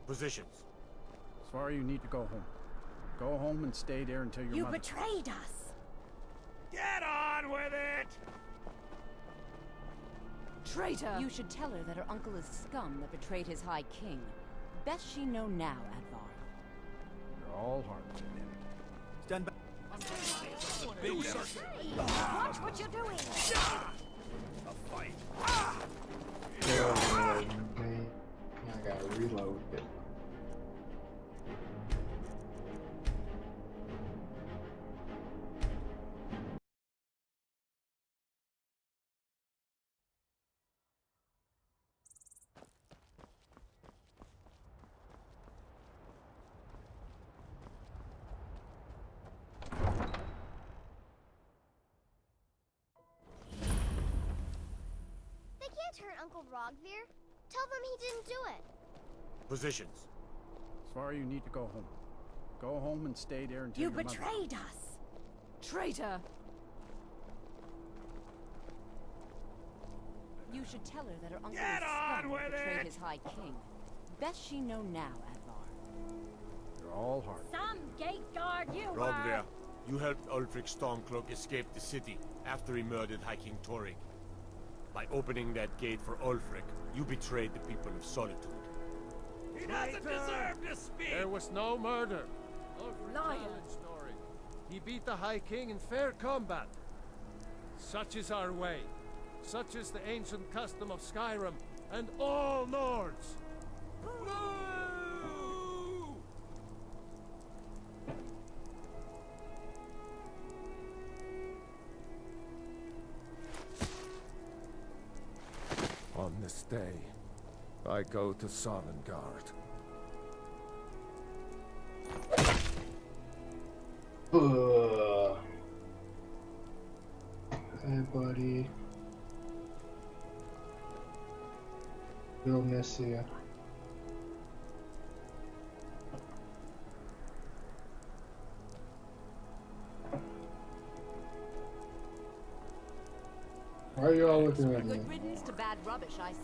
Positions. Sorry, you need to go home. Go home and stay there until your mother... You betrayed us! Get on with it! Traitor! You should tell her that her uncle is scum that betrayed his High King. Best she know now, Advar. You're all hard. Stand back. Watch what you're doing! A fight. Oh, man. I gotta reload it. Turn Uncle Rogvir. Tell them he didn't do it. Positions. Sorry, you need to go home. Go home and stay there until You your mother... betrayed us! Traitor! You should tell her that her uncle Get is on scum with that betrayed it! his High King. Best she know now, Advar. You're all hard. Some gate guard you Rogvir, you helped Ulfric Stormcloak escape the city after he murdered High King Torrig. By opening that gate for Ulfric, you betrayed the people of Solitude. He doesn't deserve to speak! There was no murder. Liar. Story. He beat the High King in fair combat. Such is our way. Such is the ancient custom of Skyrim and all Nords. On this day, I go to Sovngarde. Hey, buddy. We'll miss you. Why are you all looking at me? Good riddance to bad rubbish, I say.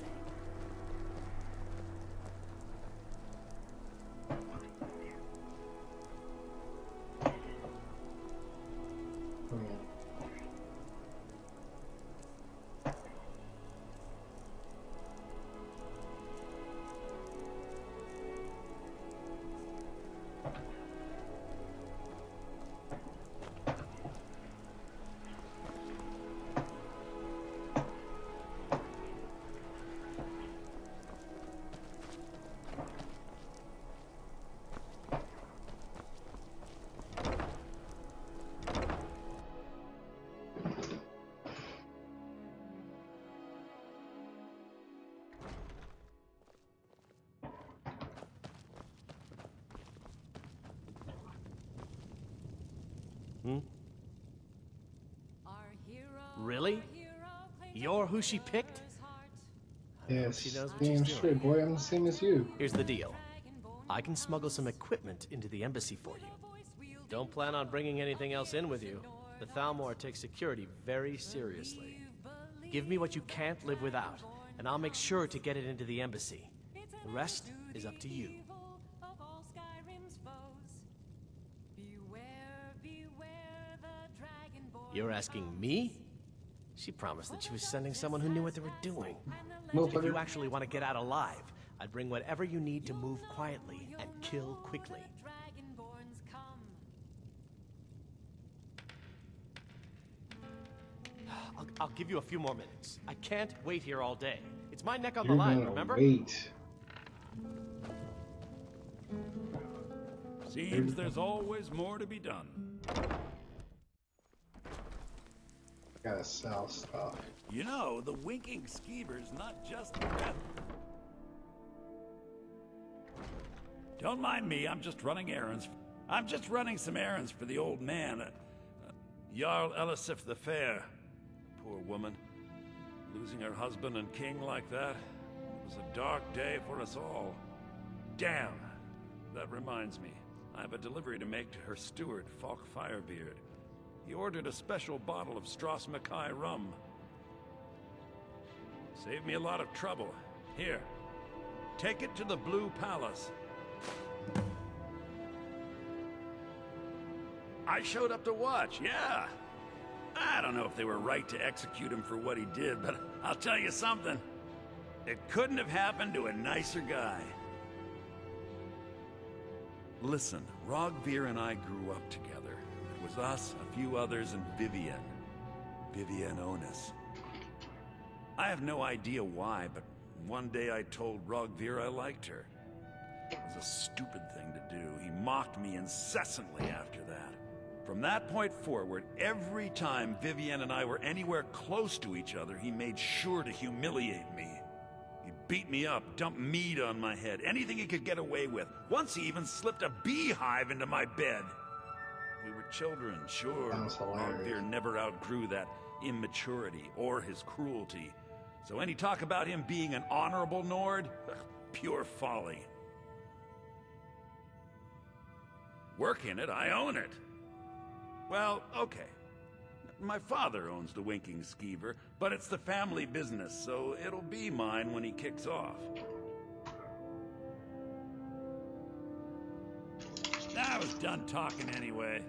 Really? You're who she picked? Yes, She knows what damn she's straight, boy. I'm the same as you. Here's the deal. I can smuggle some equipment into the embassy for you. Don't plan on bringing anything else in with you. The Thalmor takes security very seriously. Give me what you can't live without, and I'll make sure to get it into the embassy. The rest is up to you. You're asking me? She promised that she was sending someone who knew what they were doing. If you actually want to get out alive, I'd bring whatever you need to move quietly and kill quickly. I'll give you a few more minutes. I can't wait here all day. It's my neck on the line, remember? Wait. Seems there's always more to be done. Gotta sell stuff. You know, the winking skeever's not just death. Don't mind me, I'm just running errands. I'm just running some errands for the old man. Jarl Elisif the Fair. Poor woman. Losing her husband and king like that. It was a dark day for us all. Damn! That reminds me. I have a delivery to make to her steward, Falk Firebeard. He ordered a special bottle of Stras Mackay rum. Saved me a lot of trouble. Here, take it to the Blue Palace. I showed up to watch, yeah. I don't know if they were right to execute him for what he did, but I'll tell you something. It couldn't have happened to a nicer guy. Listen, Rogvir and I grew up together. It was us, a few others, and Vivienne. Vivienne Onus. I have no idea why, but one day I told Rogvir I liked her. It was a stupid thing to do. He mocked me incessantly after that. From that point forward, every time Vivienne and I were anywhere close to each other, he made sure to humiliate me. He beat me up, dumped meat on my head, anything he could get away with. Once he even slipped a beehive into my bed. We were children, sure. Rogvir never outgrew that immaturity or his cruelty. So any talk about him being an honorable Nord? Pure folly. Work in it, I own it. Well, okay. My father owns the Winking Skeever, but it's the family business, so it'll be mine when he kicks off. I was done talking anyway.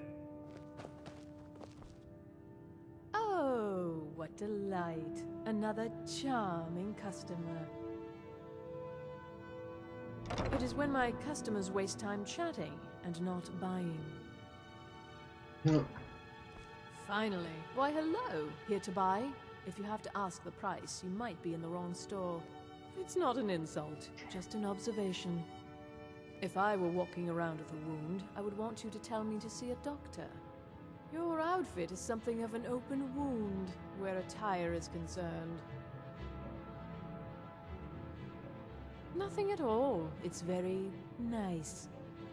Oh, what delight. Another charming customer. It is when my customers waste time chatting and not buying. Finally. Why, hello. Here to buy? If you have to ask the price, you might be in the wrong store. It's not an insult, just an observation. If I were walking around with a wound, I would want you to tell me to see a doctor. Your outfit is something of an open wound, where attire is concerned. Nothing at all. It's very nice.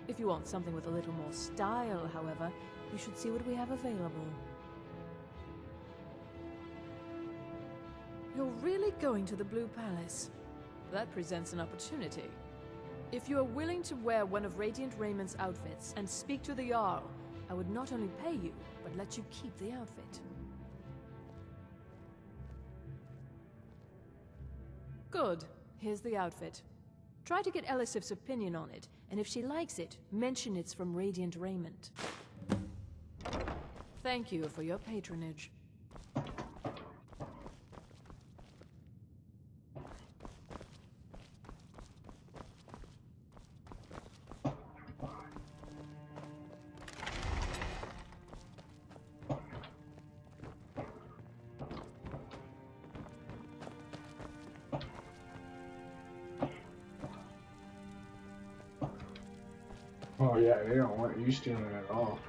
If you want something with a little more style, however, you should see what we have available. You're really going to the Blue Palace? That presents an opportunity. If you are willing to wear one of Radiant Raymond's outfits and speak to the Jarl, I would not only pay you, but let you keep the outfit. Good. Here's the outfit. Try to get Elisif's opinion on it, and if she likes it, mention it's from Radiant Raymond. Thank you for your patronage. Oh yeah, they don't want you stealing at all.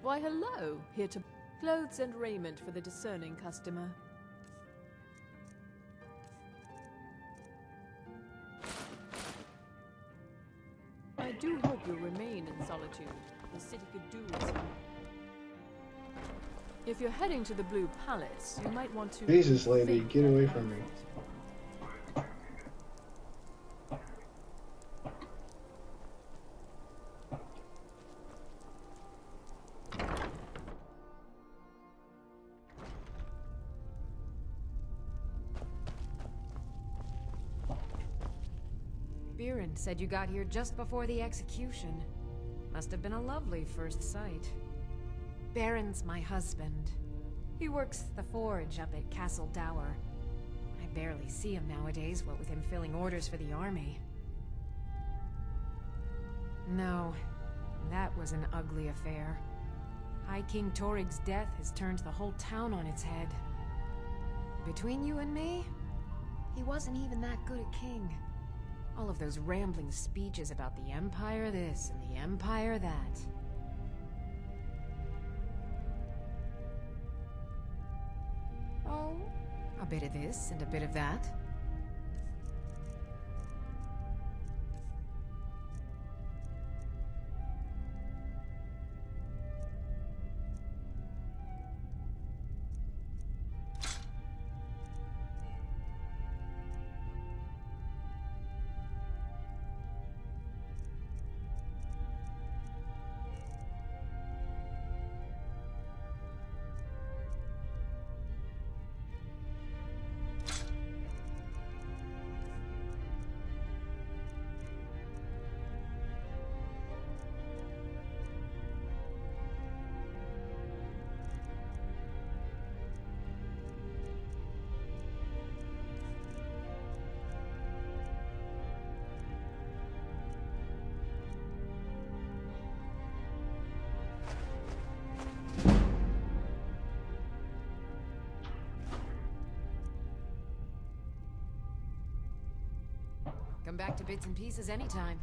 Why, hello. Here to clothes and raiment for the discerning customer. I do hope you'll remain in solitude. The city could do with some. If you're heading to the Blue Palace, you might want to... Jesus, lady, get away from me. Biren said you got here just before the execution. Must have been a lovely first sight. Baron's my husband. He works the forge up at Castle Dower. I barely see him nowadays, what with him filling orders for the army. No, that was an ugly affair. High King Torig's death has turned the whole town on its head. Between you and me, he wasn't even that good a king. All of those rambling speeches about the Empire this and the Empire that. Oh, a bit of this and a bit of that. Come back to bits and pieces anytime.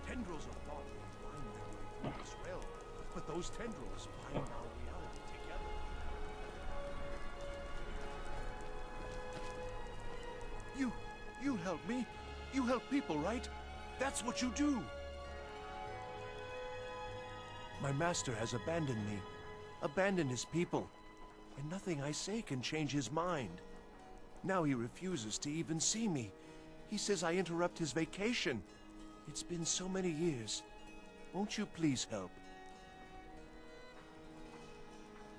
Tendrils of thought bind their way through this realm, but those tendrils bind our reality together. You help me. You help people, right? That's what you do. My master has abandoned me, abandoned his people, and nothing I say can change his mind. Now he refuses to even see me. He says I interrupt his vacation. It's been so many years. Won't you please help?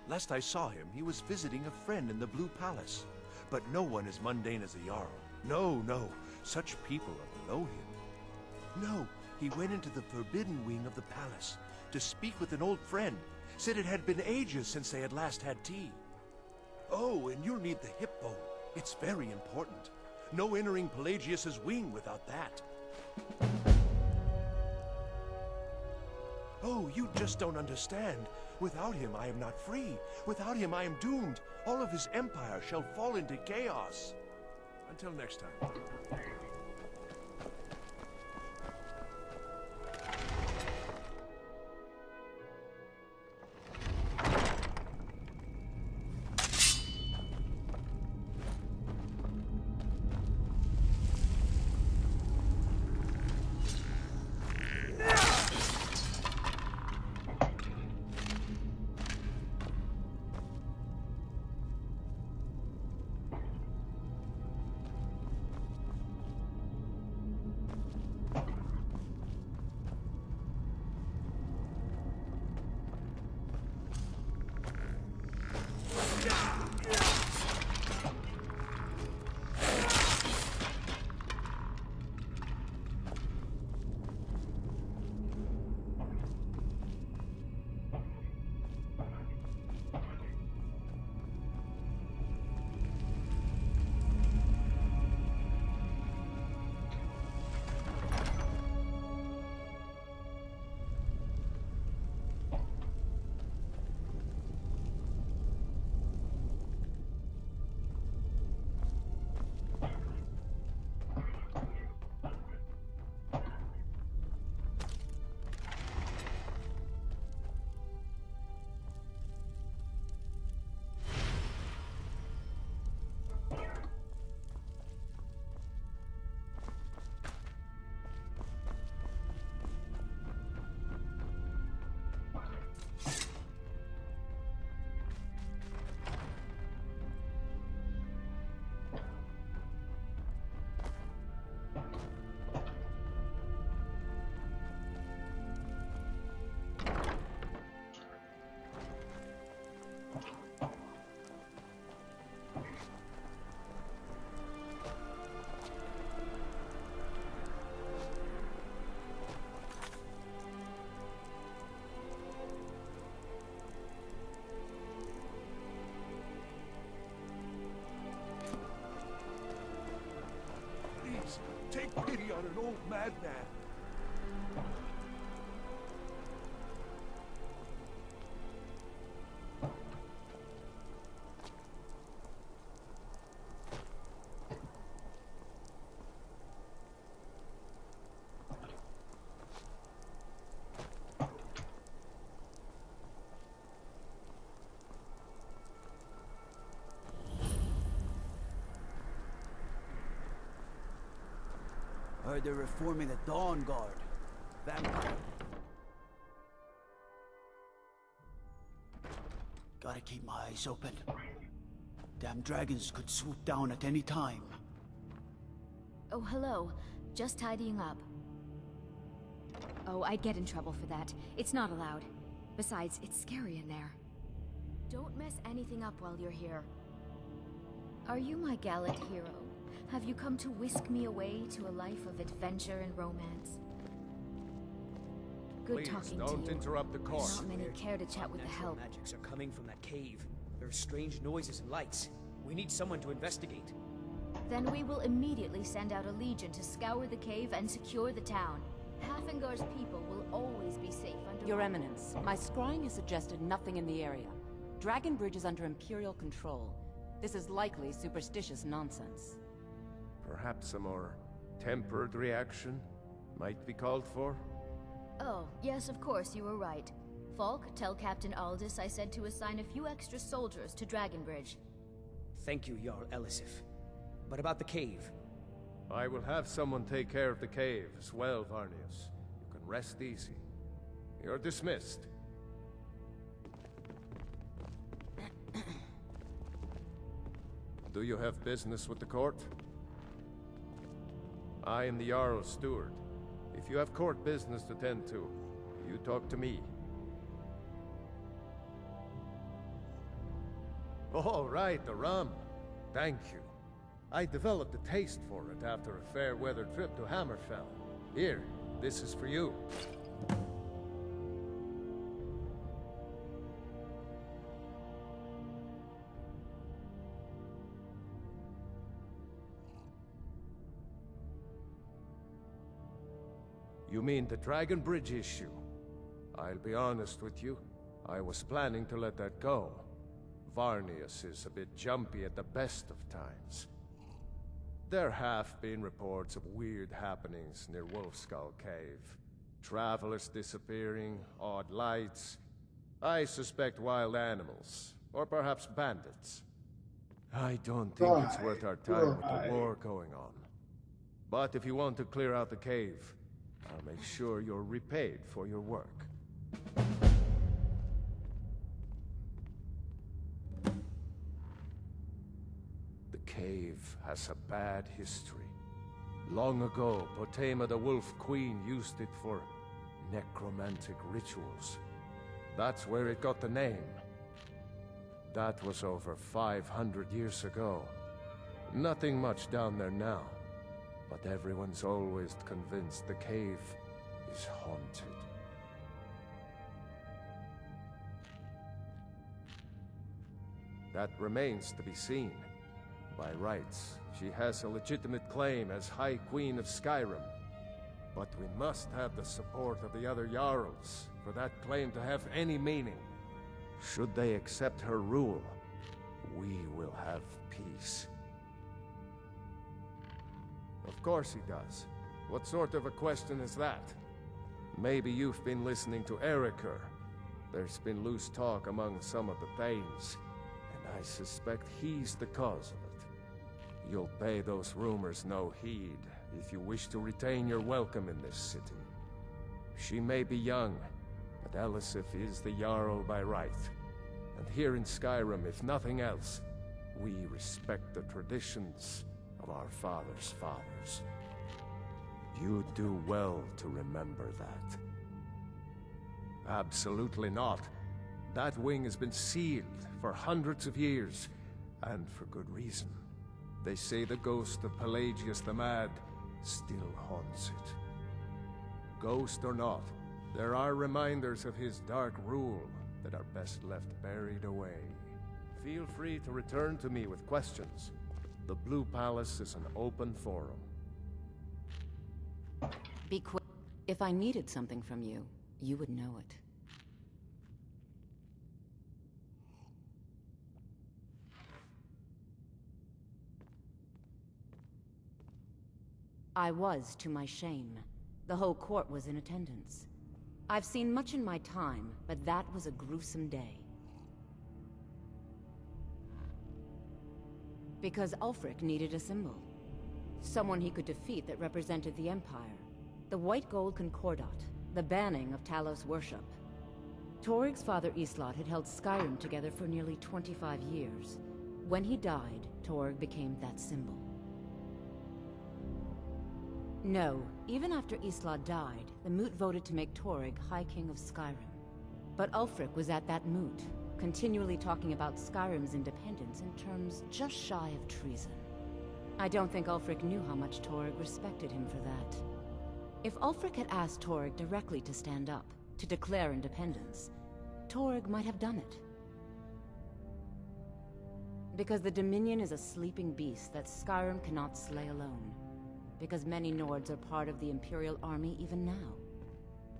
Last I saw him, he was visiting a friend in the Blue Palace. But no one as mundane as the Jarl. No, no. Such people are below him. No, he went into the forbidden wing of the palace to speak with an old friend. Said it had been ages since they had last had tea. Oh, and you'll need the hip bone. It's very important. No entering Pelagius's wing without that. Oh, you just don't understand. Without him, I am not free. Without him, I am doomed. All of his empire shall fall into chaos. Until next time. old madman. Heard they're reforming the Dawn Guard. Vampire. Gotta keep my eyes open. Damn dragons could swoop down at any time. Oh, hello. Just tidying up. Oh, I'd get in trouble for that. It's not allowed. Besides, it's scary in there. Don't mess anything up while you're here. Are you my gallant hero? Have you come to whisk me away to a life of adventure and romance? Good Please, talking don't to you. interrupt the course. Not many care to chat with the help. Magics are coming from that cave. There are strange noises and lights. We need someone to investigate. Then we will immediately send out a legion to scour the cave and secure the town. Hafingar's people will always be safe under— Your Eminence, my scrying has suggested nothing in the area. Dragon Bridge is under Imperial control. This is likely superstitious nonsense. Perhaps a more tempered reaction might be called for? Oh, yes, of course, you were right. Falk, tell Captain Aldous I said to assign a few extra soldiers to Dragonbridge. Thank you, Jarl Elisif. But about the cave? I will have someone take care of the cave as well, Varnius. You can rest easy. You're dismissed. Do you have business with the court? I am the Jarl's steward. If you have court business to tend to, you talk to me. Oh, right, the rum. Thank you. I developed a taste for it after a fair-weather trip to Hammerfell. Here, this is for you. You mean the Dragon Bridge issue? I'll be honest with you. I was planning to let that go. Varnius is a bit jumpy at the best of times. There have been reports of weird happenings near Wolfskull Cave. Travelers disappearing, odd lights. I suspect wild animals, or perhaps bandits. I don't think it's worth our time with the war going on. But if you want to clear out the cave, I'll make sure you're repaid for your work. The cave has a bad history. Long ago, Potema the Wolf Queen used it for necromantic rituals. That's where it got the name. That was over 500 years ago. Nothing much down there now. But everyone's always convinced the cave is haunted. That remains to be seen. By rights, she has a legitimate claim as High Queen of Skyrim. But we must have the support of the other Jarls for that claim to have any meaning. Should they accept her rule, we will have peace. Of course he does. What sort of a question is that? Maybe you've been listening to Erikur. There's been loose talk among some of the Thanes, and I suspect he's the cause of it. You'll pay those rumors no heed if you wish to retain your welcome in this city. She may be young, but Elisif is the Jarl by right. And here in Skyrim, if nothing else, we respect the traditions of our fathers' fathers. You do well to remember that. Absolutely not. That wing has been sealed for hundreds of years, and for good reason. They say the ghost of Pelagius the Mad still haunts it. Ghost or not, there are reminders of his dark rule that are best left buried away. Feel free to return to me with questions. The Blue Palace is an open forum. Be quick. If I needed something from you, you would know it. I was, to my shame. The whole court was in attendance. I've seen much in my time, but that was a gruesome day. Because Ulfric needed a symbol. Someone he could defeat that represented the Empire. The White Gold Concordat, the banning of Talos worship. Toryg's father Islot had held Skyrim together for nearly 25 years. When he died, Toryg became that symbol. No, even after Islot died, the Moot voted to make Toryg High King of Skyrim. But Ulfric was at that Moot, continually talking about Skyrim's independence in terms just shy of treason. I don't think Ulfric knew how much Toryg respected him for that. If Ulfric had asked Toryg directly to stand up, to declare independence, Toryg might have done it. Because the Dominion is a sleeping beast that Skyrim cannot slay alone. Because many Nords are part of the Imperial Army even now.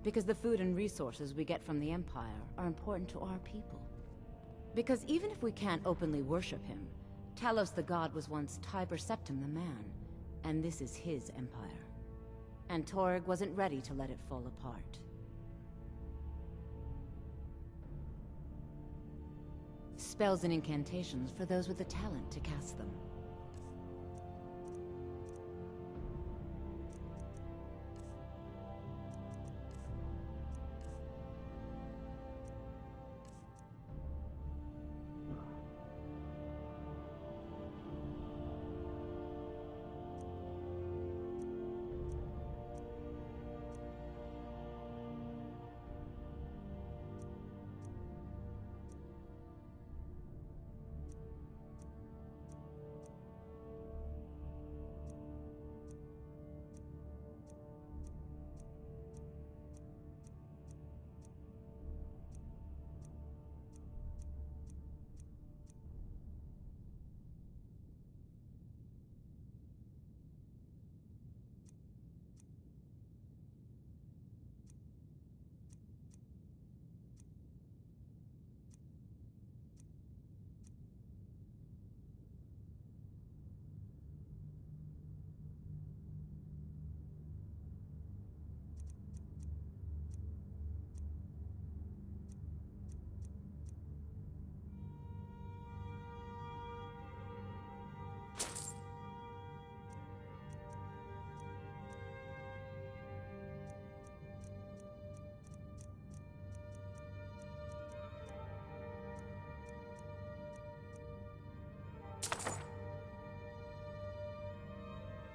Because the food and resources we get from the Empire are important to our people. Because even if we can't openly worship him, Talos the God was once Tiber Septim the man, and this is his empire. And Toryg wasn't ready to let it fall apart. Spells and incantations for those with the talent to cast them.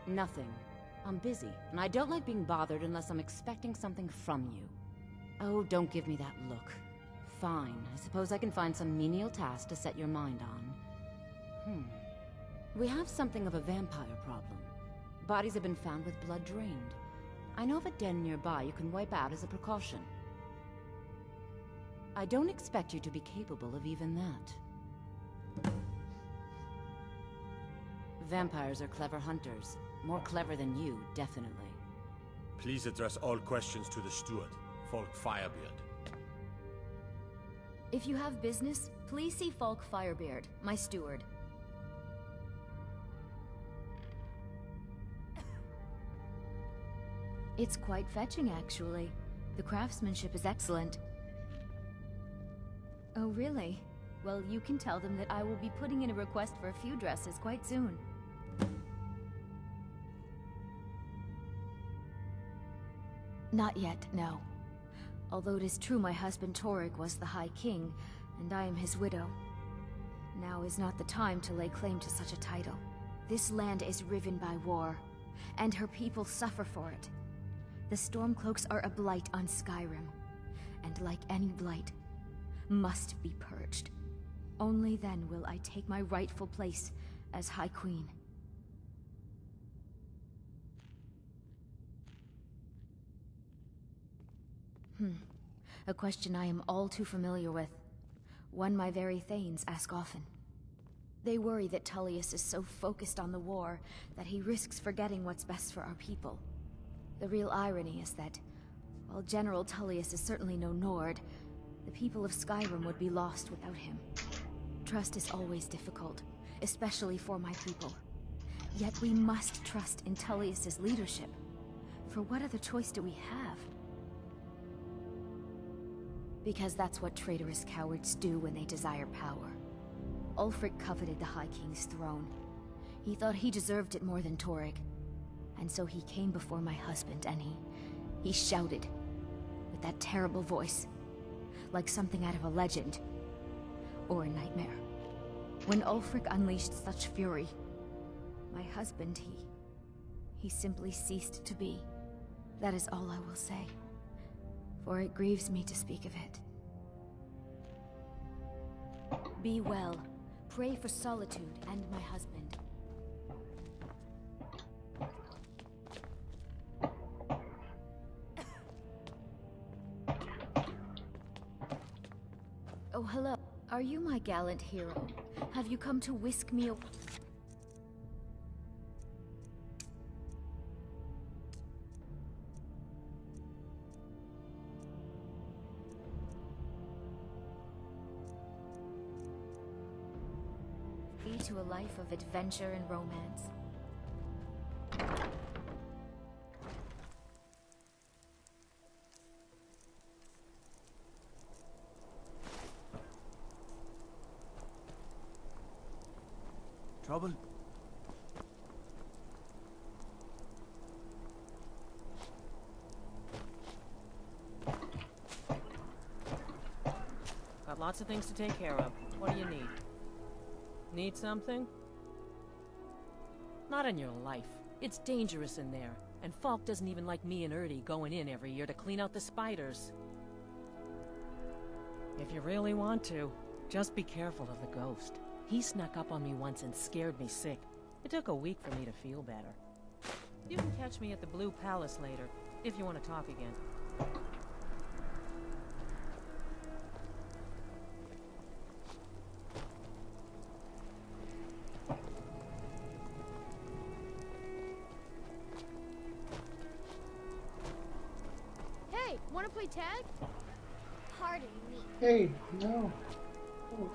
Nothing. I'm busy, and I don't like being bothered unless I'm expecting something from you. Oh, don't give me that look. Fine, I suppose I can find some menial task to set your mind on. We have something of a vampire problem. Bodies have been found with blood drained. I know of a den nearby you can wipe out as a precaution. I don't expect you to be capable of even that. Vampires are clever hunters. More clever than you, definitely. Please address all questions to the steward, Folk Firebeard. If you have business, please see Folk Firebeard, my steward. It's quite fetching, actually. The craftsmanship is excellent. Oh, really? Well, you can tell them that I will be putting in a request for a few dresses quite soon. Not yet, no. Although it is true my husband Toryg was the High King, and I am his widow. Now is not the time to lay claim to such a title. This land is riven by war, and her people suffer for it. The Stormcloaks are a blight on Skyrim, and like any blight, must be purged. Only then will I take my rightful place as High Queen. A question I am all too familiar with. One my very Thanes ask often. They worry that Tullius is so focused on the war that he risks forgetting what's best for our people. The real irony is that, while General Tullius is certainly no Nord, the people of Skyrim would be lost without him. Trust is always difficult, especially for my people. Yet we must trust in Tullius's leadership. For what other choice do we have? Because that's what traitorous cowards do when they desire power. Ulfric coveted the High King's throne. He thought he deserved it more than Torygg. And so he came before my husband and he shouted, with that terrible voice, like something out of a legend, or a nightmare. When Ulfric unleashed such fury, my husband, he simply ceased to be. That is all I will say, for it grieves me to speak of it. Be well. Pray for Solitude and my husband. Oh, hello. Are you my gallant hero? Have you come to whisk me away? To a life of adventure and romance. Trouble? Got lots of things to take care of. What do you need? Need something? Not in your life. It's dangerous in there, and Falk doesn't even like me and Erdi going in every year to clean out the spiders. If you really want to, just be careful of the ghost. He snuck up on me once and scared me sick. It took a week for me to feel better. You can catch me at the Blue Palace later, if you want to talk again. Want to play tag? Pardon me. Hey, no. Oh.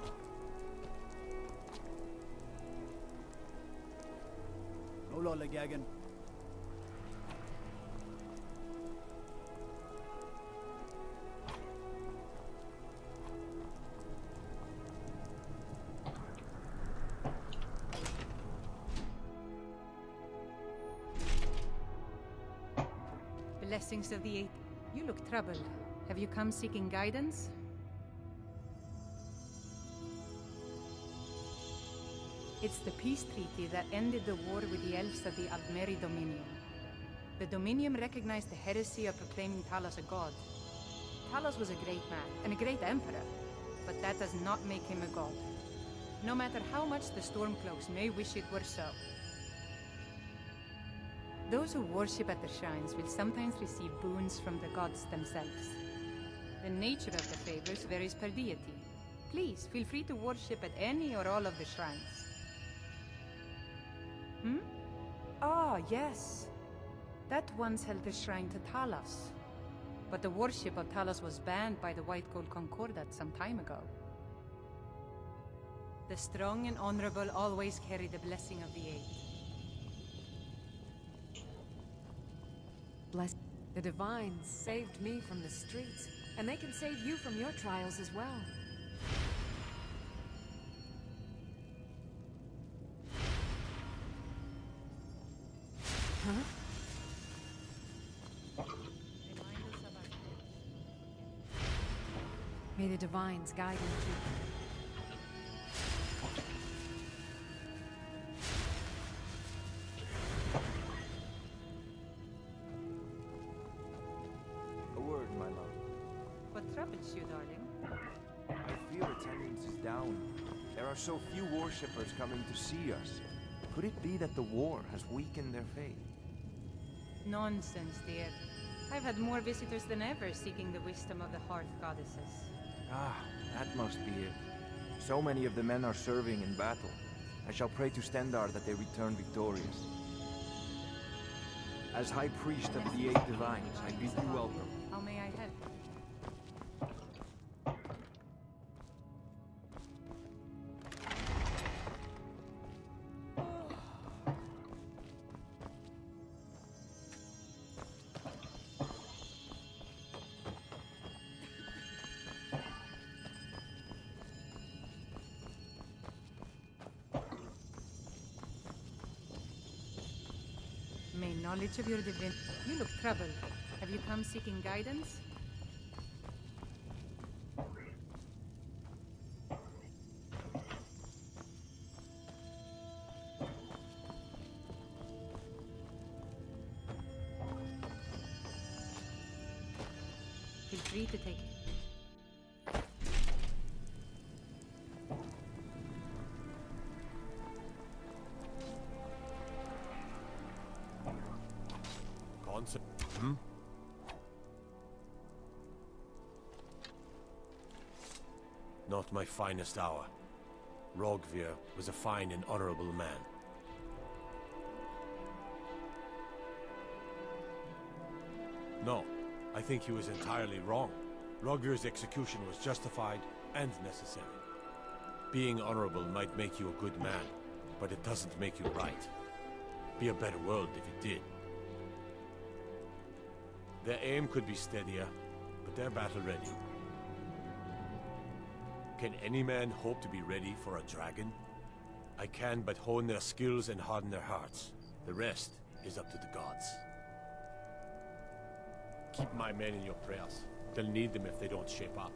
No lollygagging. Blessings of the Eighth. You look troubled. Have you come seeking guidance? It's the peace treaty that ended the war with the elves of the Aldmeri Dominion. The Dominion recognized the heresy of proclaiming Talos a god. Talos was a great man, and a great emperor, but that does not make him a god. No matter how much the Stormcloaks may wish it were so. Those who worship at the shrines will sometimes receive boons from the gods themselves. The nature of the favors varies per deity. Please, feel free to worship at any or all of the shrines. Ah, yes. That once held the shrine to Talos. But the worship of Talos was banned by the White Gold Concordat some time ago. The strong and honorable always carry the blessing of the Eight. Bless. The Divines saved me from the streets, and they can save you from your trials as well. Huh? May the Divines guide and keep you. You, darling. I fear attendance is down. There are so few worshippers coming to see us. Could it be that the war has weakened their faith? Nonsense, dear. I've had more visitors than ever seeking the wisdom of the Hearth Goddesses. Ah, that must be it. So many of the men are serving in battle. I shall pray to Stendar that they return victorious. As High Priest of the Eight Divines, I bid you welcome. How may I help? May knowledge of your divine... You look troubled. Have you come seeking guidance? Feel free to take... Hmm? Not my finest hour. Rogvir was a fine and honorable man. No, I think he was entirely wrong. Rogvir's execution was justified and necessary. Being honorable might make you a good man, but it doesn't make you right. Be a better world if it did. Their aim could be steadier, but they're battle-ready. Can any man hope to be ready for a dragon? I can but hone their skills and harden their hearts. The rest is up to the gods. Keep my men in your prayers. They'll need them if they don't shape up.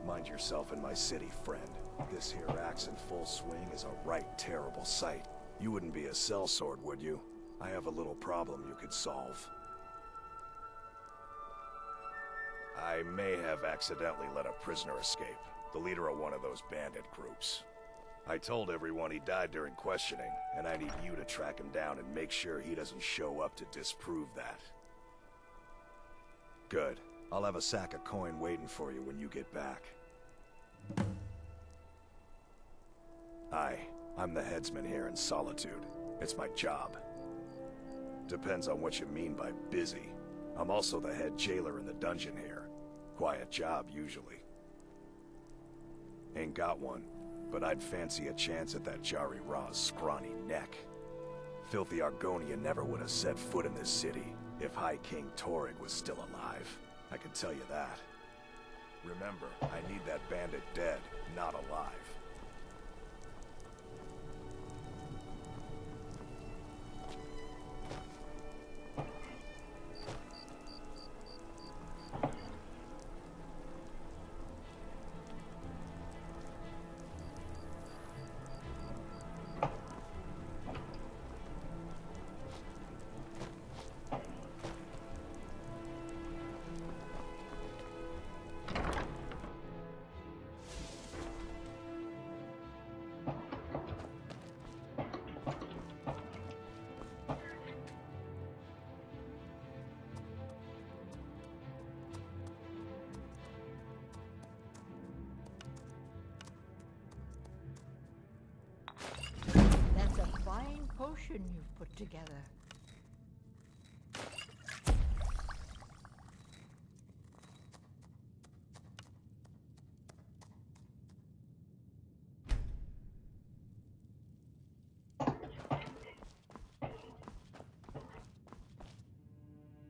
Mind yourself in my city, friend. This here axe in full swing is a right terrible sight. You wouldn't be a sellsword, would you? I have a little problem you could solve. I may have accidentally let a prisoner escape, the leader of one of those bandit groups. I told everyone he died during questioning, and I need you to track him down and make sure he doesn't show up to disprove that. Good. I'll have a sack of coin waiting for you when you get back. I'm the headsman here in Solitude. It's my job. Depends on what you mean by busy. I'm also the head jailer in the dungeon here. Quiet job, usually. Ain't got one, but I'd fancy a chance at that Jari Ra's scrawny neck. Filthy Argonian never would have set foot in this city if High King Torrig was still alive. I can tell you that. Remember, I need that bandit dead, not alive. That's a fine potion you've put together.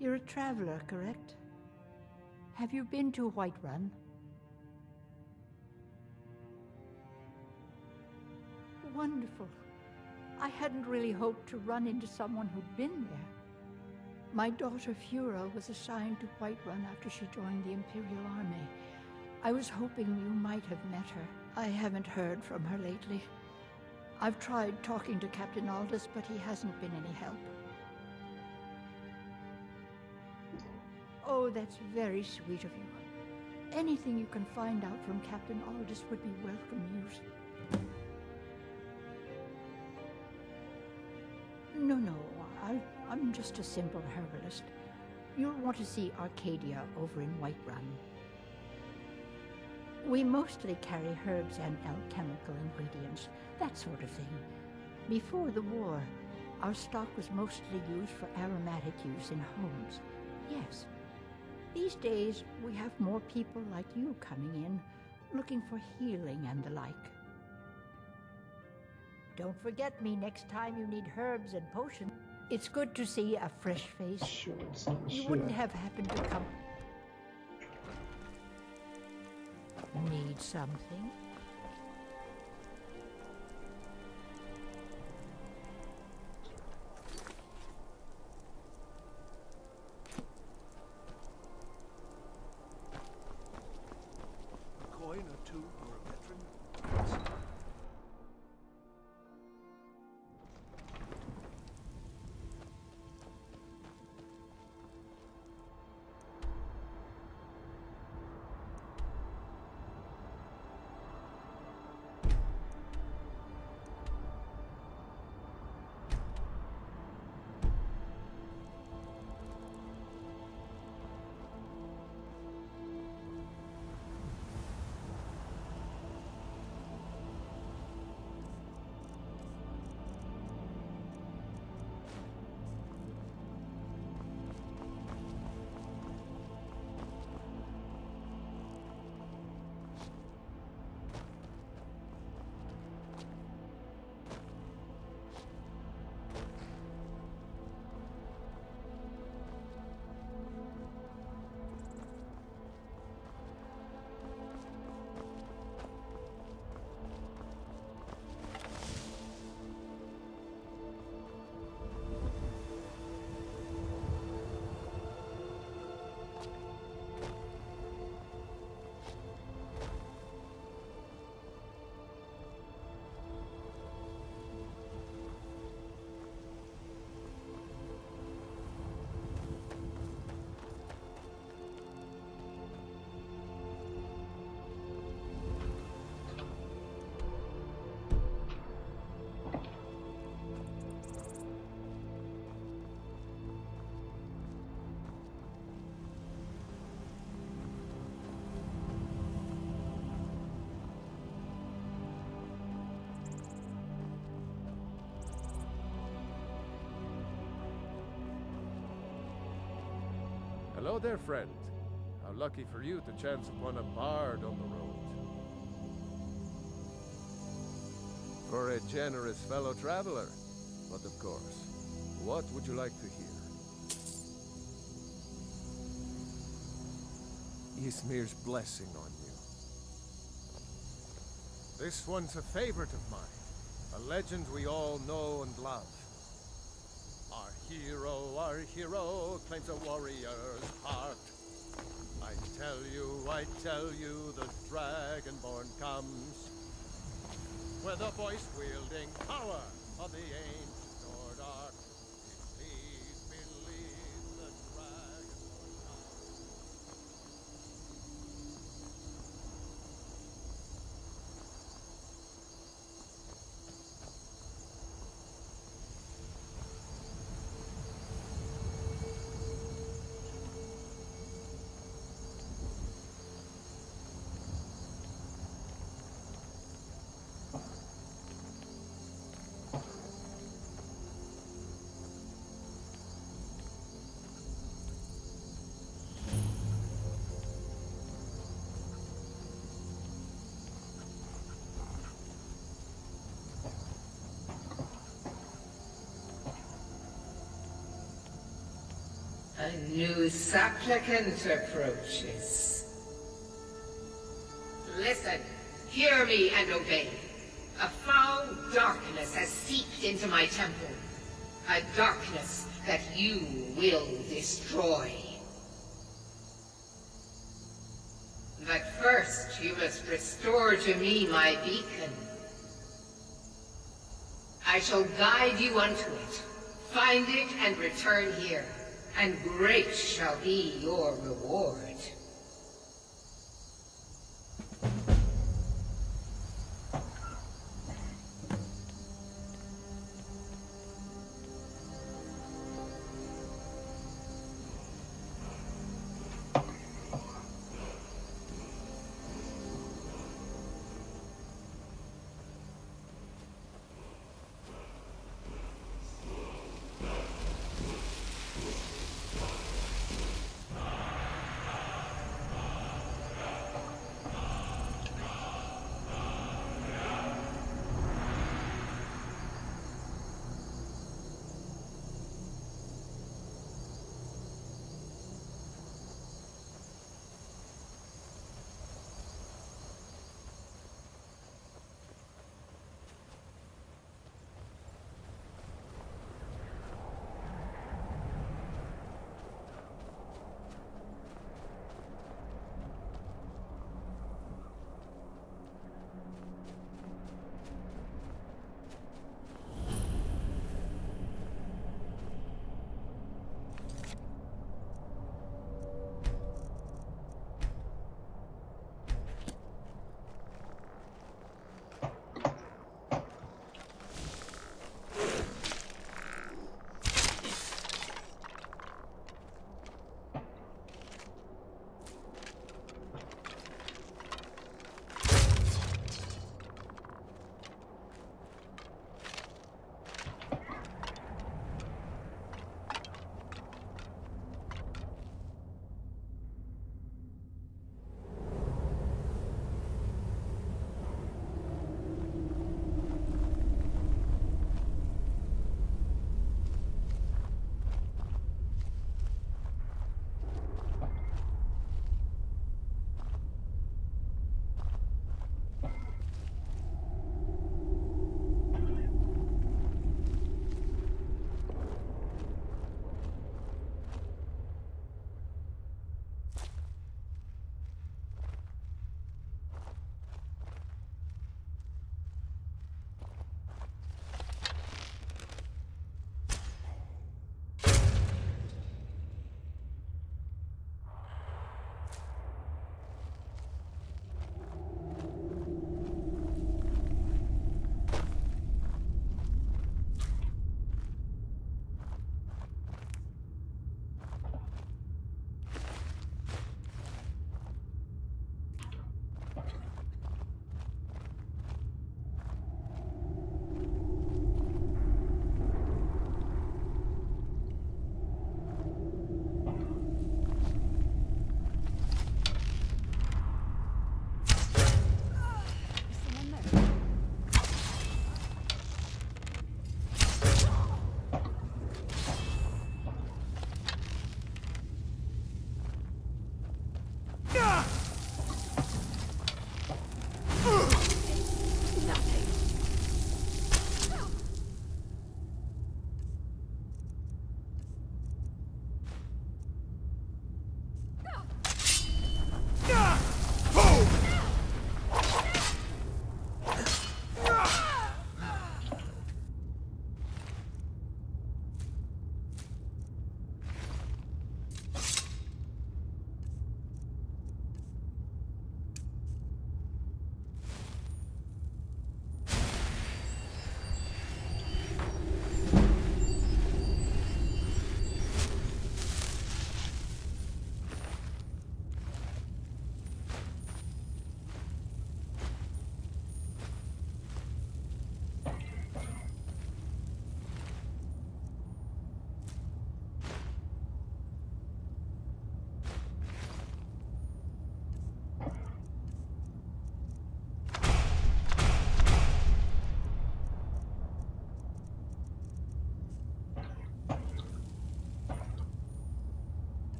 You're a traveler, correct? Have you been to Whiterun? Wonderful. I hadn't really hoped to run into someone who'd been there. My daughter Fura was assigned to Whiterun after she joined the Imperial Army. I was hoping you might have met her. I haven't heard from her lately. I've tried talking to Captain Aldous, but he hasn't been any help. Oh, that's very sweet of you. Anything you can find out from Captain Aldous would be welcome news. No, I'm just a simple herbalist. You'll want to see Arcadia over in Whiterun. We mostly carry herbs and alchemical ingredients, that sort of thing. Before the war, Our stock was mostly used for aromatic use in homes. Yes. These days, we have more people like you coming in, looking for healing and the like. Don't forget me next time you need herbs and potions. It's good to see a fresh face. Sure. You wouldn't have happened to come. Need something? A coin or two for a veteran? Hello there, friend. How lucky for you to chance upon a bard on the road. For a generous fellow traveler. But of course, what would you like to hear? Ysmir's blessing on you. This one's a favorite of mine. A legend we all know and love. Our hero claims a warrior's heart. I tell you, the Dragonborn comes with a voice-wielding power of the ancient Nord art. Please believe the Dragonborn comes. A new supplicant approaches. Listen, hear me and obey. A foul darkness has seeped into my temple. A darkness that you will destroy. But first, you must restore to me my beacon. I shall guide you unto it. Find it and return here. And great shall be your reward.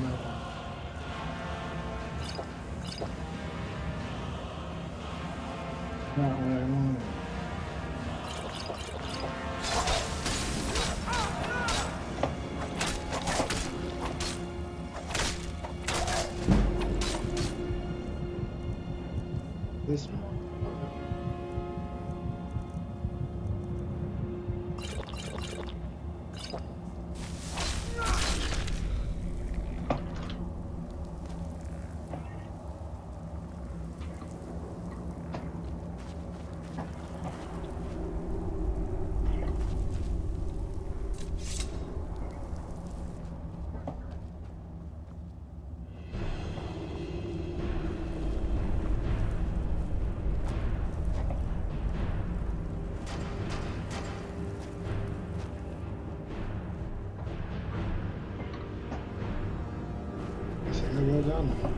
that one. Not what I wanted. This one. I gotta go down there.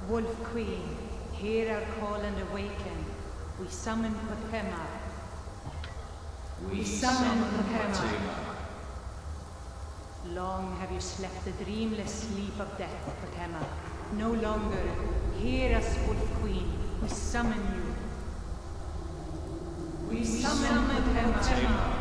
Wolf Queen, hear our call and awaken. We summon Potema. We summon Potema. Long have you slept the dreamless sleep of death, Potema. No longer. Hear us, Wolf Queen. We summon you. We summon Potema.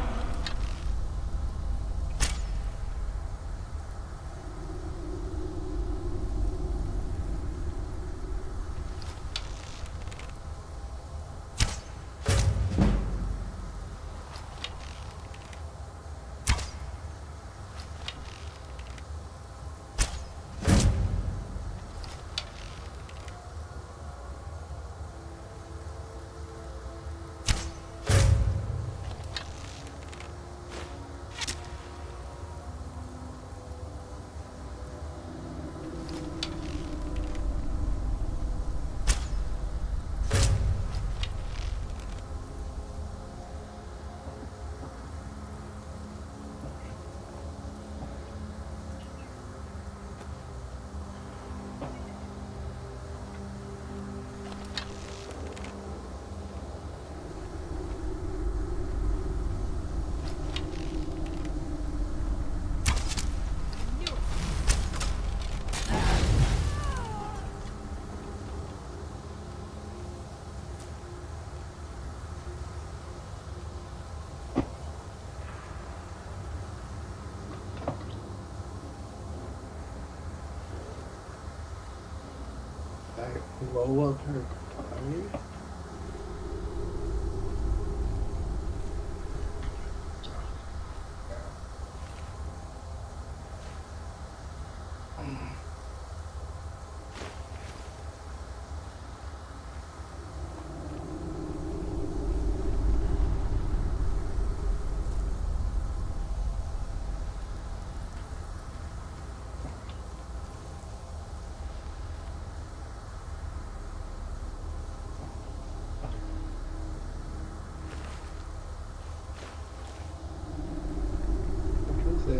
Lower her time.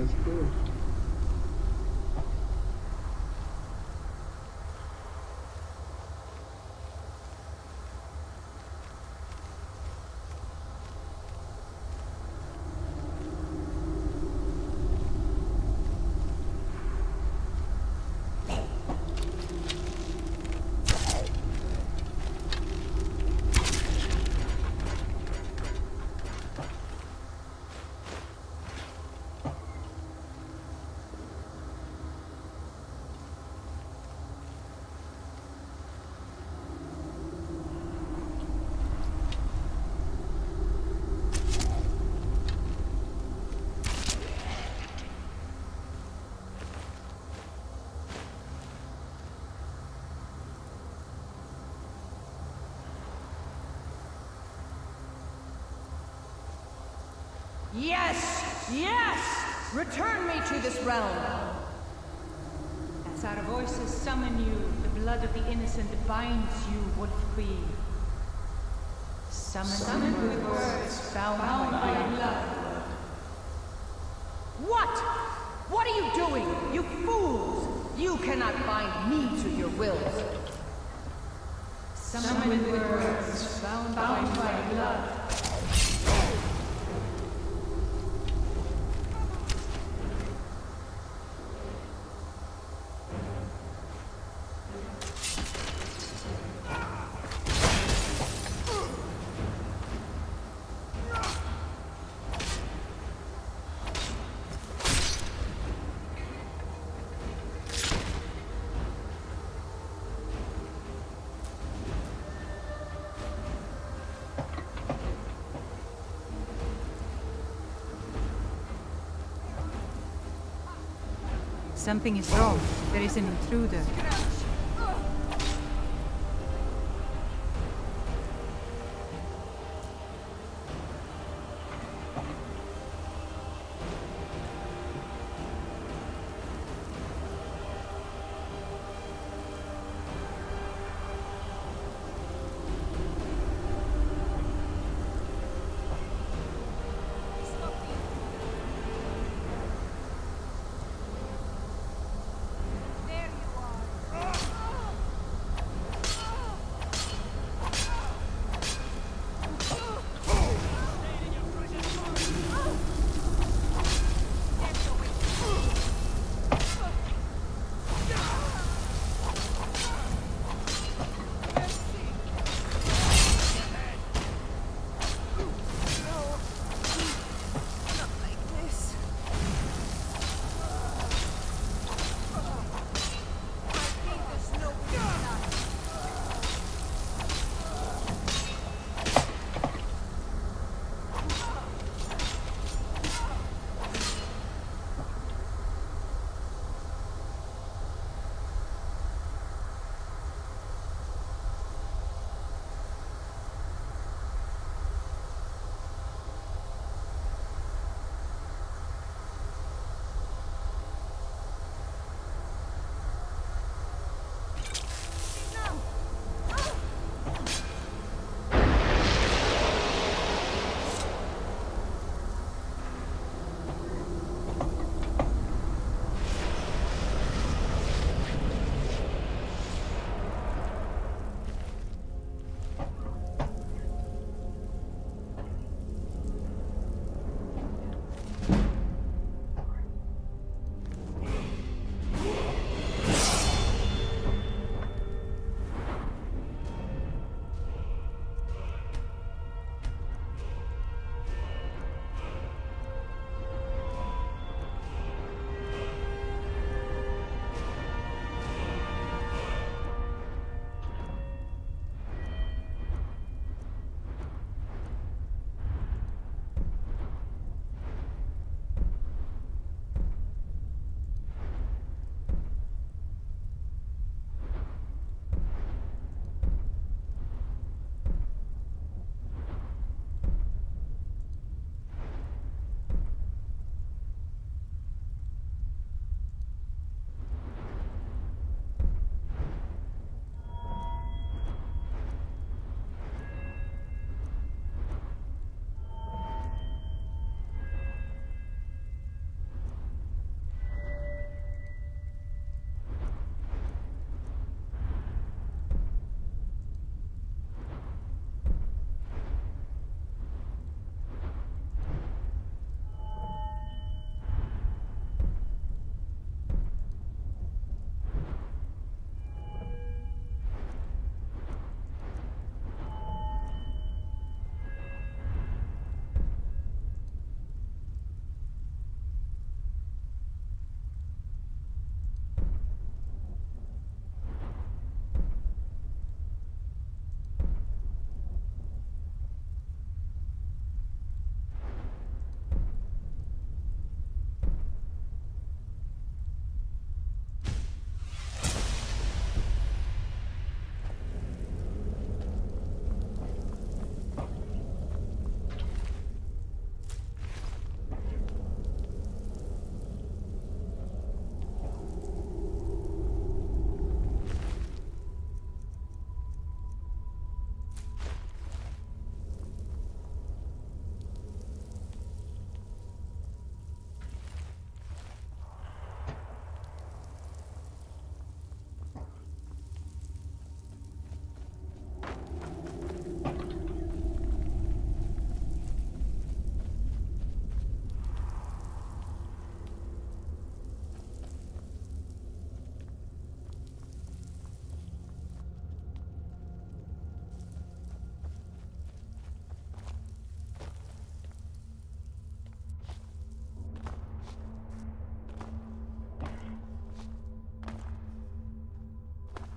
That's good. Yes! Yes! Return me to this realm! As our voices summon you, the blood of the innocent binds you, Wolf Queen. Summon with words bound by blood. What? What are you doing, you fools? You cannot bind me to your wills. Summon with words bound by blood. Something is wrong. There is an intruder.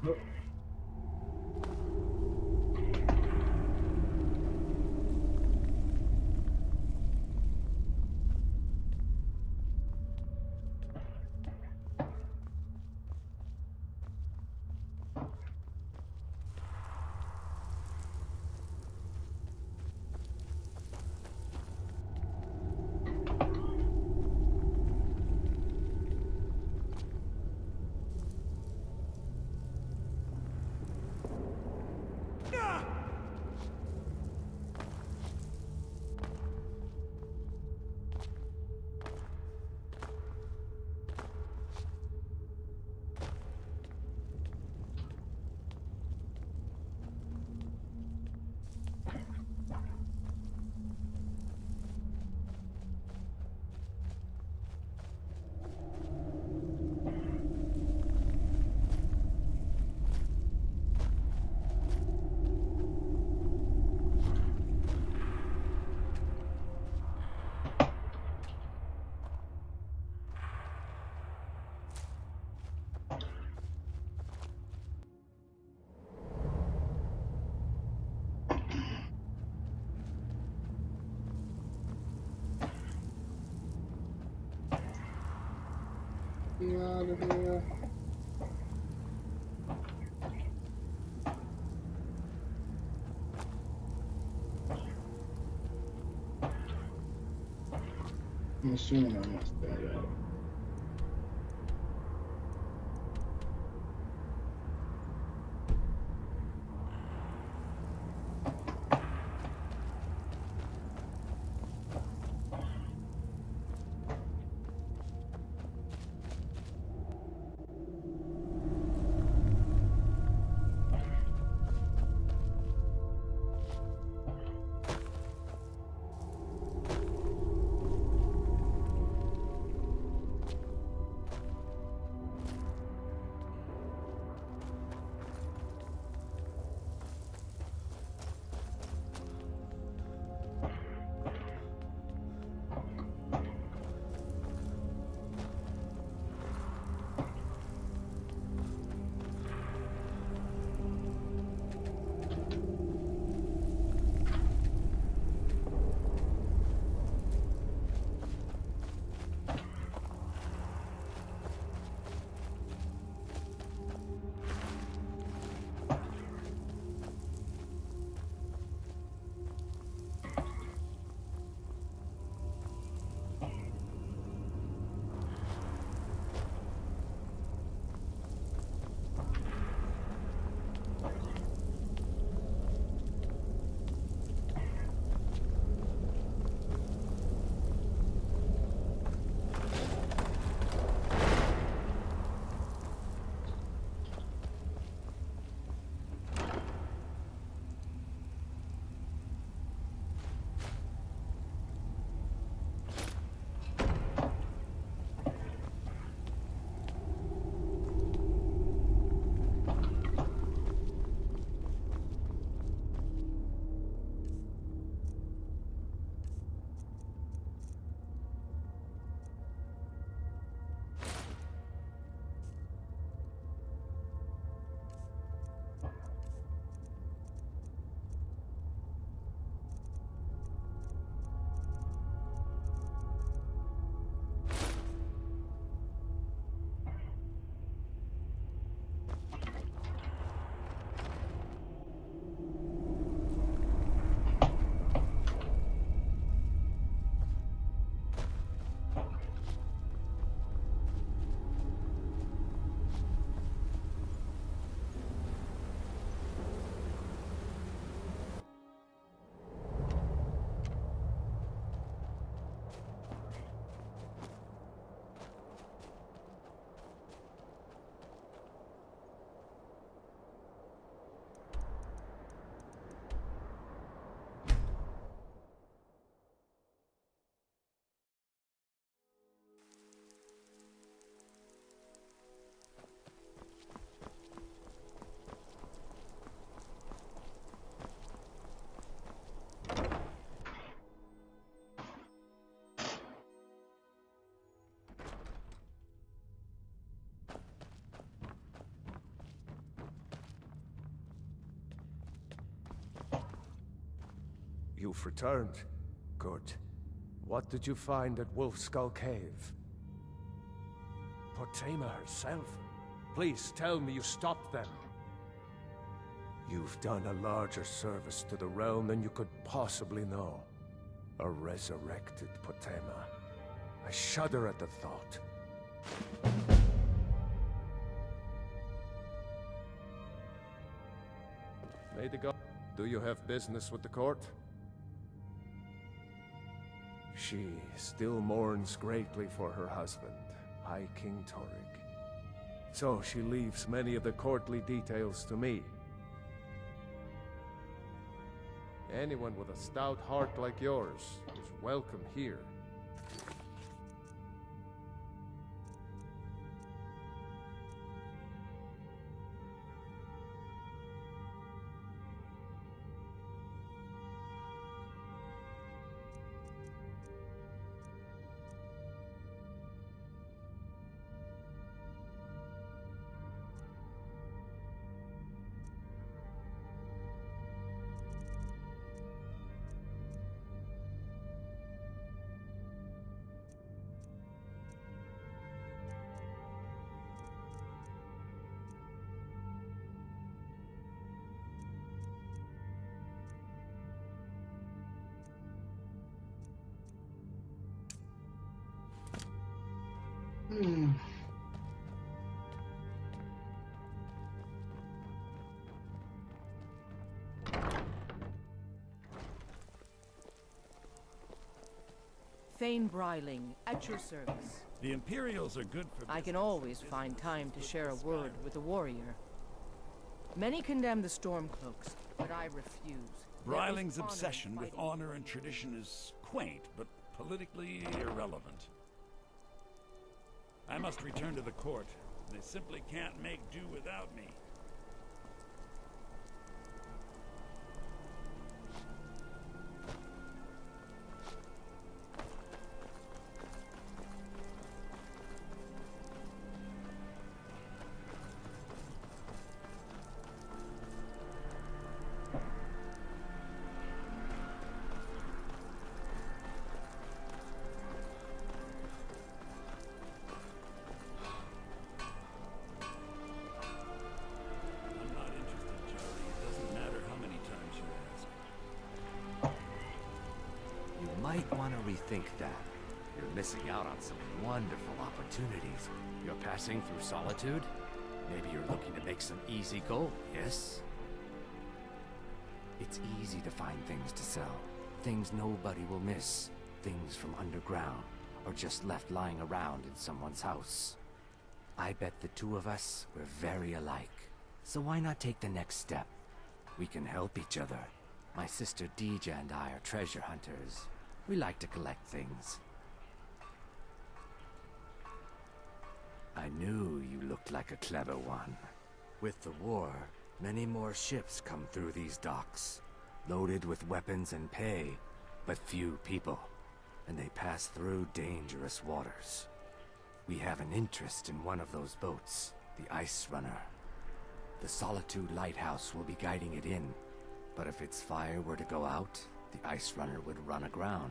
Get out of here. I'm assuming I must die out. You've returned. Good. What did you find at Wolf Skull Cave? Potema herself? Please tell me you stopped them. You've done a larger service to the realm than you could possibly know. A resurrected Potema. I shudder at the thought. May the god... Do you have business with the court? She still mourns greatly for her husband, High King Torygg. So she leaves many of the courtly details to me. Anyone with a stout heart like yours is welcome here. Thane Bryling, at your service. The Imperials are good for... I can always find time to share a word with a warrior. Many condemn the Stormcloaks, but I refuse. Bryling's obsession with honor and tradition is quaint, but politically irrelevant. I must return to the court. They simply can't make do without me. Might want to rethink that. You're missing out on some wonderful opportunities. You're passing through solitude? Maybe you're looking to make some easy gold, yes? It's easy to find things to sell. Things nobody will miss. Things from underground, or just left lying around in someone's house. I bet the two of us were very alike. So why not take the next step? We can help each other. My sister Deja and I are treasure hunters. We like to collect things. I knew you looked like a clever one. With the war, many more ships come through these docks, loaded with weapons and pay, but few people, and they pass through dangerous waters. We have an interest in one of those boats, the Ice Runner. The Solitude Lighthouse will be guiding it in, but if its fire were to go out, the Ice Runner would run aground.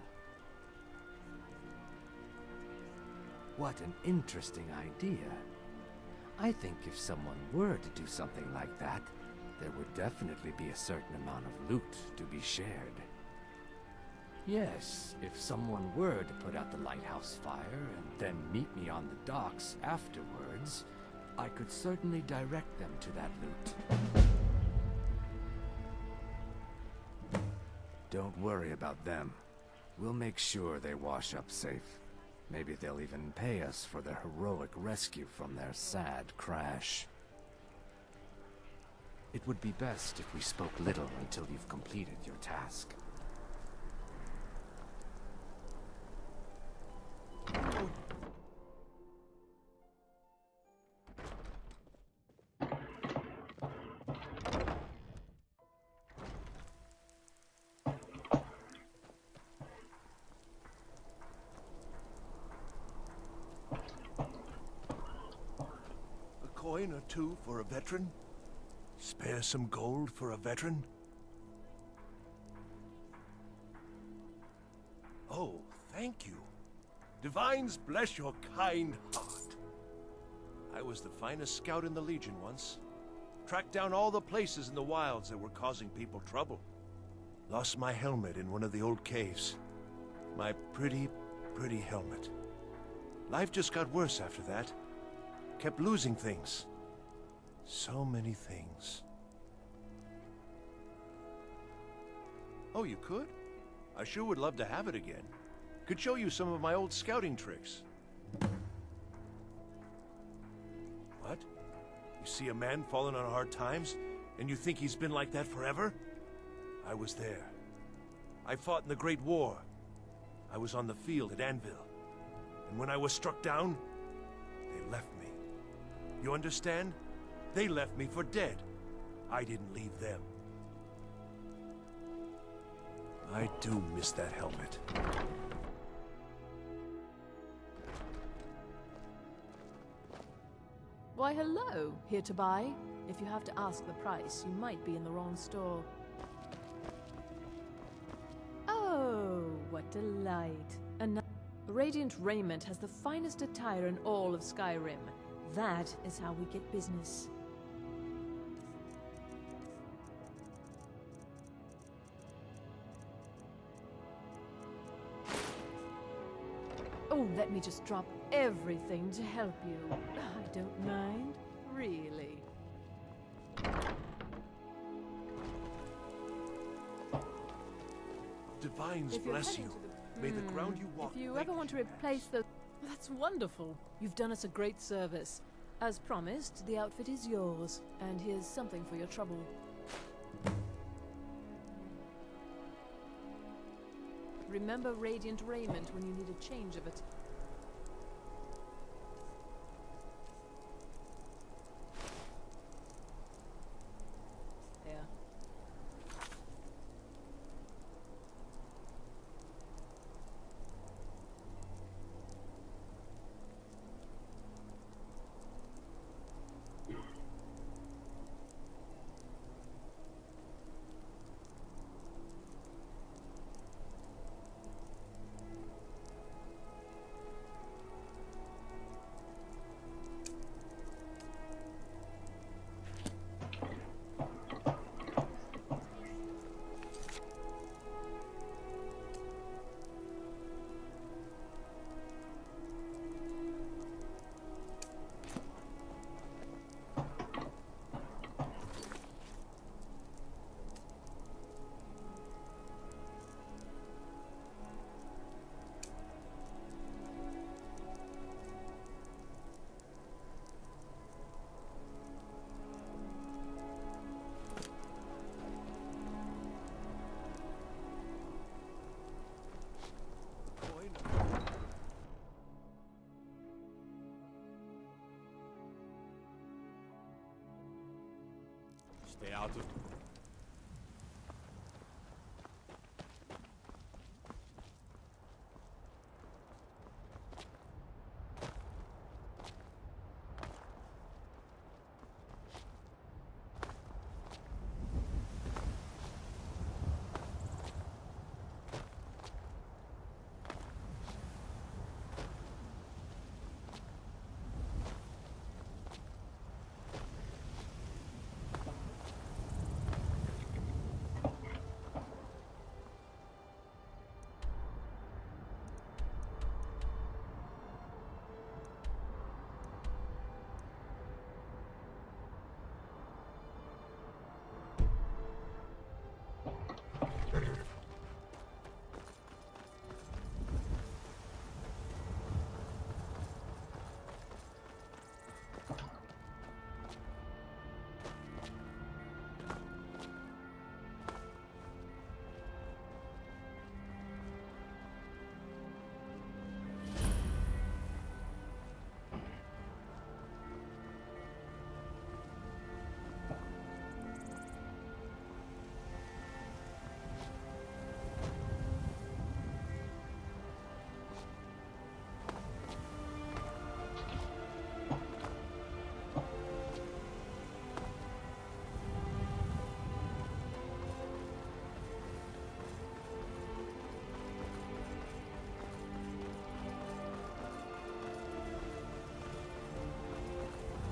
What an interesting idea. I think if someone were to do something like that, there would definitely be a certain amount of loot to be shared. Yes, if someone were to put out the lighthouse fire and then meet me on the docks afterwards, I could certainly direct them to that loot. Don't worry about them. We'll make sure they wash up safe. Maybe they'll even pay us for their heroic rescue from their sad crash. It would be best if we spoke little until you've completed your task. Coin or two for a veteran? Spare some gold for a veteran? thank you. Divines bless your kind heart. I was the finest scout in the Legion once. Tracked down all the places in the wilds that were causing people trouble. Lost my helmet in one of the old caves. My pretty, pretty helmet. Life just got worse after that. Kept losing things. So many things. Oh, you could? I sure would love to have it again. Could show you some of my old scouting tricks. What? You see a man falling on hard times, and you think he's been like that forever? I was there. I fought in the Great War. I was on the field at Anvil. And when I was struck down, they left me. You understand? They left me for dead. I didn't leave them. I do miss that helmet. Why, hello. Here to buy? If you have to ask the price, you might be in the wrong store. Oh, what delight. Radiant Raiment has the finest attire in all of Skyrim. That is how we get business. Oh, let me just drop everything to help you. I don't mind, really. Divines bless you. May the ground you walk... If you ever want to replace the... That's wonderful. You've done us a great service. As promised, the outfit is yours. And here's something for your trouble. Remember Radiant Raiment when you need a change of it. There. Stay out of...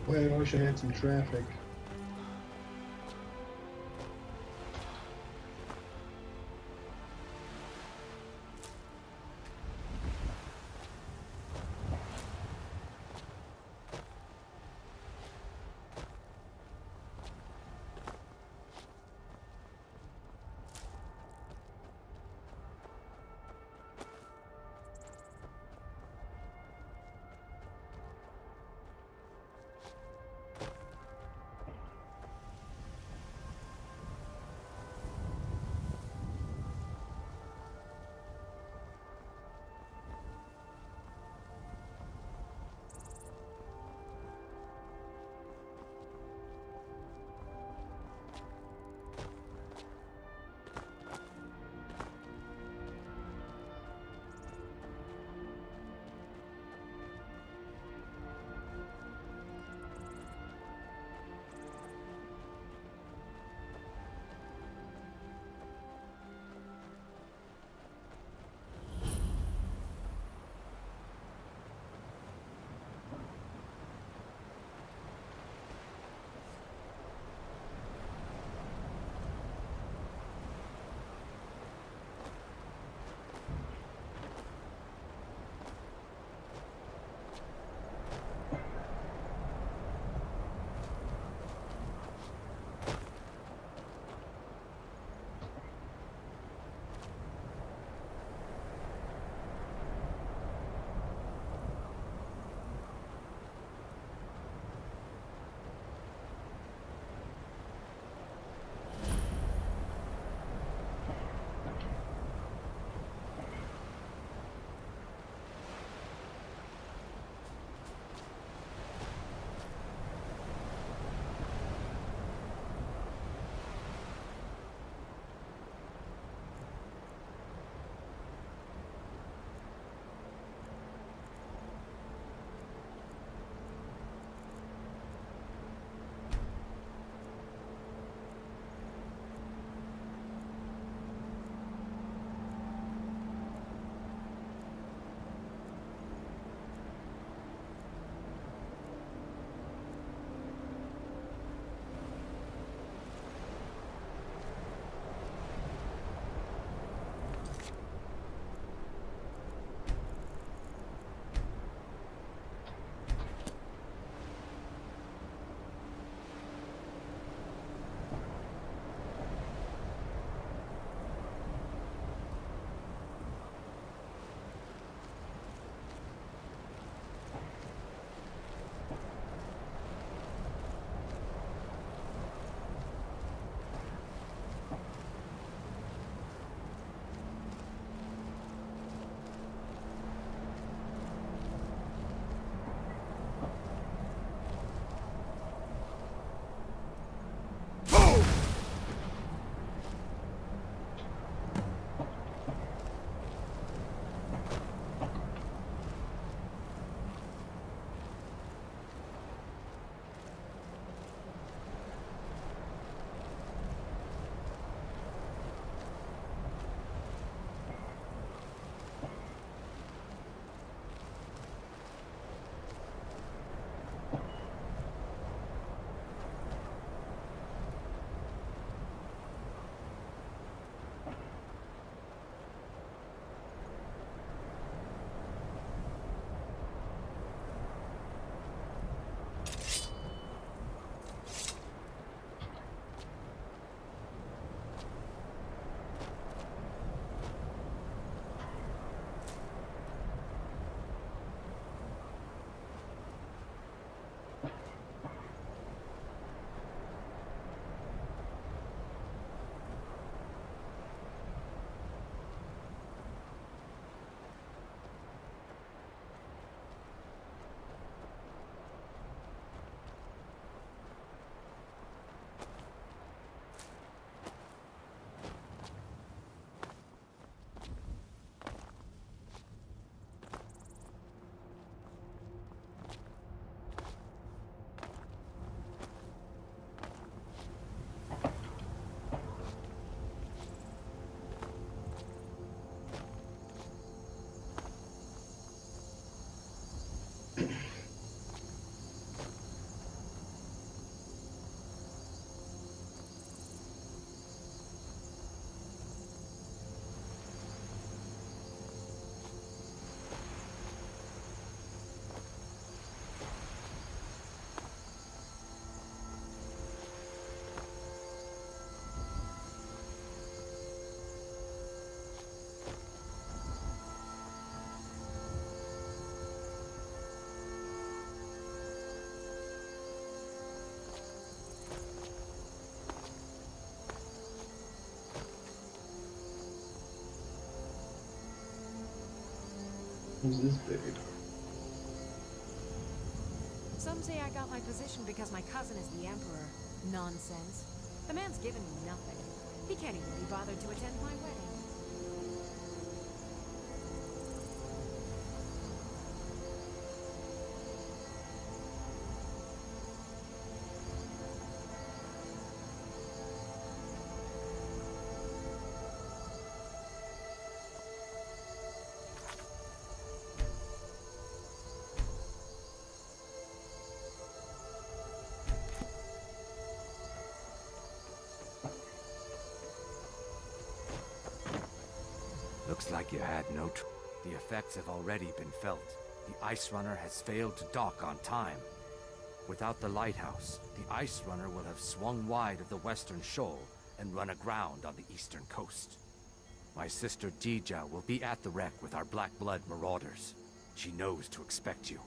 Wait, I wish I had some traffic. Who's this babe? Some say I got my position because my cousin is the Emperor. Nonsense. The man's given me nothing. He can't even be bothered to attend my wedding. Looks like you had no The effects have already been felt. The Ice Runner has failed to dock on time. Without the lighthouse, the Ice Runner will have swung wide of the western shoal and run aground on the eastern coast. My sister Dija will be at the wreck with our Black Blood marauders. She knows to expect you.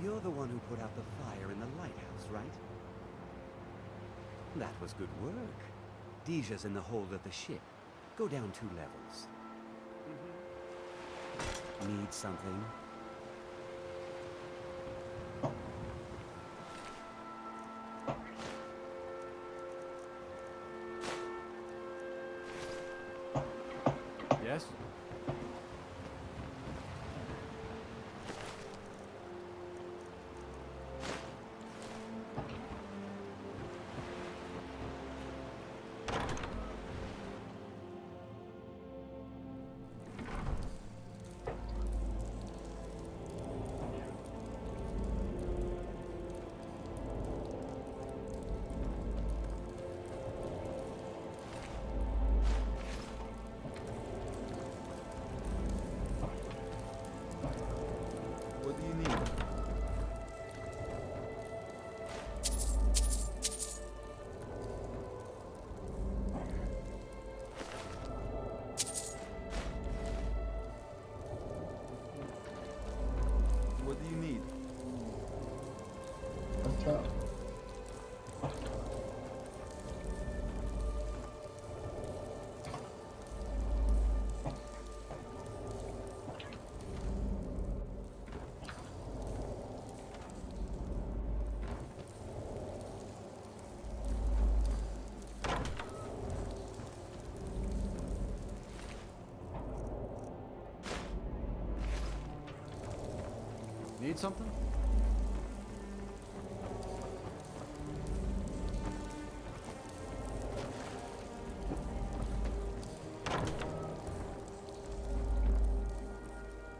You're the one who put out the fire in the lighthouse, right? That was good work. Dija's in the hold of the ship. Go down 2 levels. Need something? Yes? Need something?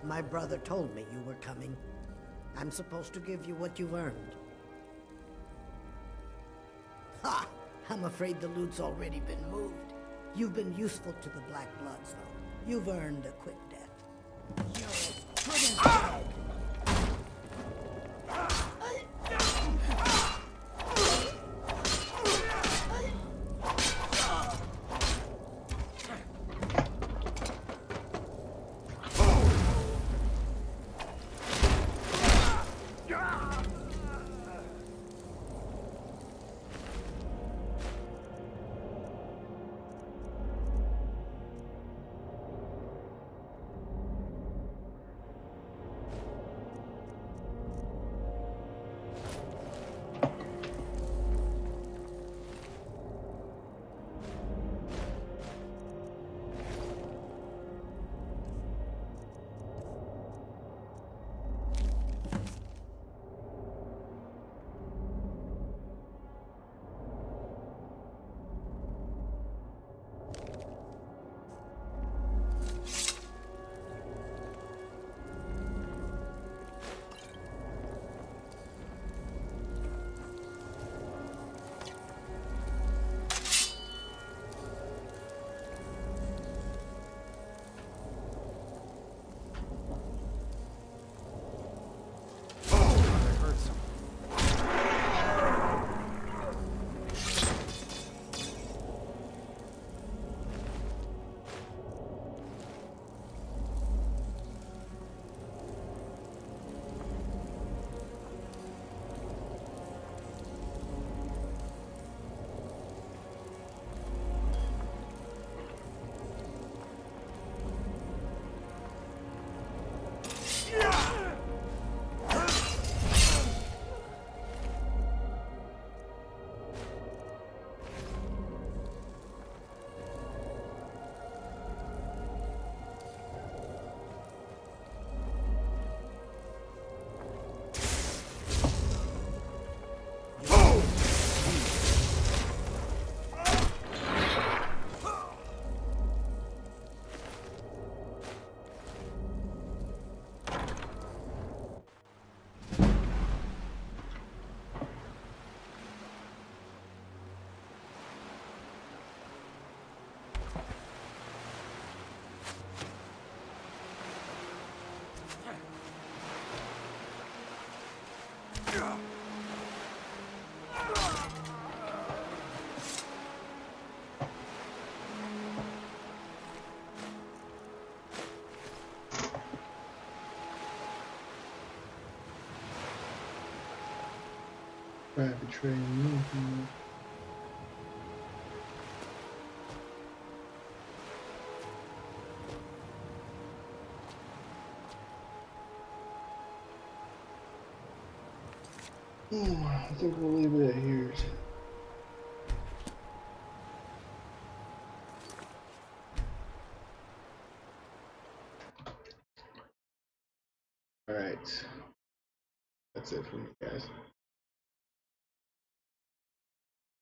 My brother told me you were coming. I'm supposed to give you what you've earned. Ha! I'm afraid the loot's already been moved. You've been useful to the Black Bloods, though. You've earned a quick death. You're as good as dead. Right, betraying me. I think we'll leave it at here. Alright. That's it for you guys.